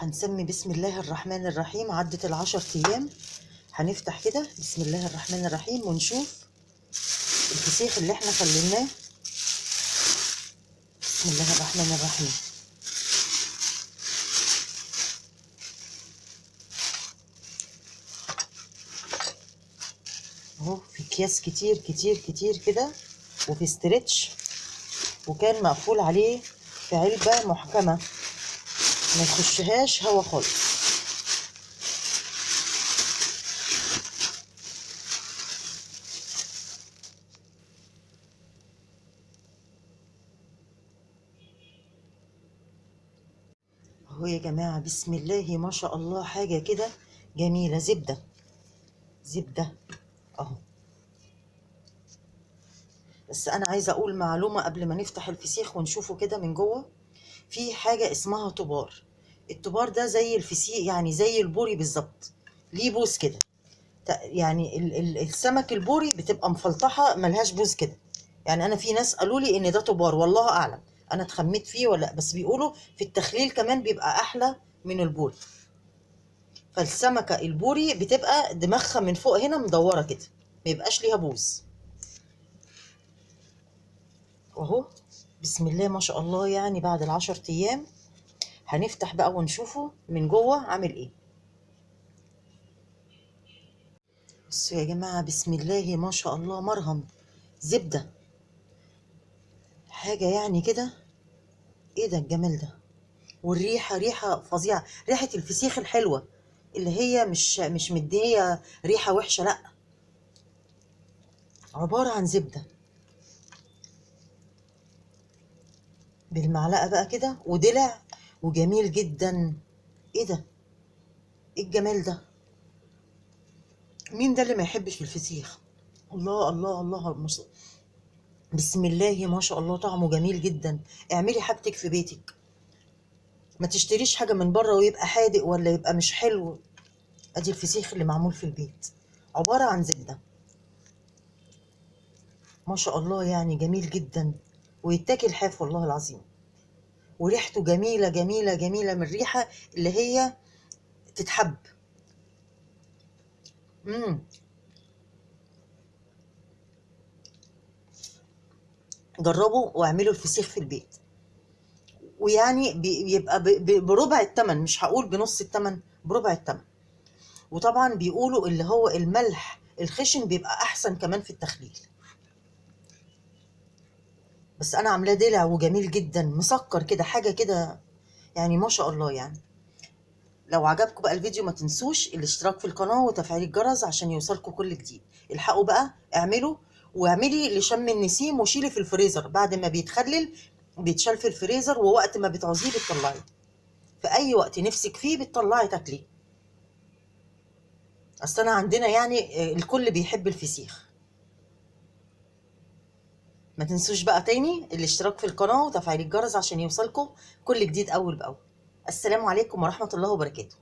هنسمي بسم الله الرحمن الرحيم. عدت ال10 أيام. هنفتح كده بسم الله الرحمن الرحيم ونشوف الفسيخ اللي احنا خليناه. بسم الله الرحمن الرحيم. اهو في اكياس كتير كتير كتير كده، وفي استرتش، وكان مقفول عليه في علبة محكمة ما يخشهاش هوا خالص. اهو يا جماعة بسم الله ما شاء الله، حاجة كده جميلة. زبدة زبدة اهو. بس انا عايزة اقول معلومة قبل ما نفتح الفسيخ ونشوفه كده من جوه. في حاجة اسمها طبار. الطبار ده زي الفسيخ، يعني زي البوري بالظبط، ليه بوز كده. يعني السمك البوري بتبقى مفلطحة ملهاش بوز كده. يعني انا في ناس قالوا لي ان ده طبار، والله اعلم انا اتخميت فيه ولا، بس بيقولوا في التخليل كمان بيبقى احلى من البوري. فالسمكة البوري بتبقى دماغها من فوق هنا مدورة كده، ما يبقاش ليها بوز. واهو بسم الله ما شاء الله، يعني بعد ال10 أيام هنفتح بقى ونشوفه من جوه عامل ايه. بصوا يا جماعة بسم الله ما شاء الله، مرهم زبدة، حاجة يعني كده. ايه ده الجمال ده؟ والريحة ريحة فظيعة، ريحة الفسيخ الحلوة اللي هي مش مدية ريحة وحشة، لا، عبارة عن زبدة بالمعلقة بقى كده، ودلع وجميل جدا. ايه ده؟ ايه الجمال ده؟ مين ده اللي ما يحبش الفسيخ؟ الله الله الله، بسم الله ما شاء الله، طعمه جميل جدا. اعملي حاجتك في بيتك، ما تشتريش حاجة من بره ويبقى حادق ولا يبقى مش حلو. ادي الفسيخ اللي معمول في البيت، عبارة عن زبدة ما شاء الله، يعني جميل جدا، ويتاكل حاف والله العظيم. وريحته جميلة جميلة جميلة، من الريحة اللي هي تتحب. امم جربوا واعملوا الفسيخ في البيت، ويعني بيبقى بربع الثمن، مش هقول بنص الثمن، بربع الثمن. وطبعا بيقولوا اللي هو الملح الخشن بيبقى احسن كمان في التخليل. بس انا عاملاه دلع وجميل جدا، مسكر كده، حاجه كده يعني ما شاء الله يعني. لو عجبكم بقى الفيديو ما تنسوش الاشتراك في القناه وتفعيل الجرس عشان يوصلكم كل جديد. الحقوا بقى اعملوا، واعملي لشم النسيم، وشيلي في الفريزر بعد ما بيتخلل، بيتشال في الفريزر، ووقت ما بتعوزيه بتطلعيه، في اي وقت نفسك فيه بتطلعي تاكليه. اصل انا عندنا يعني الكل بيحب الفسيخ. ما تنسوش بقى تاني الاشتراك في القناة وتفعيل الجرس عشان يوصلكم كل جديد أول بأول. السلام عليكم ورحمة الله وبركاته.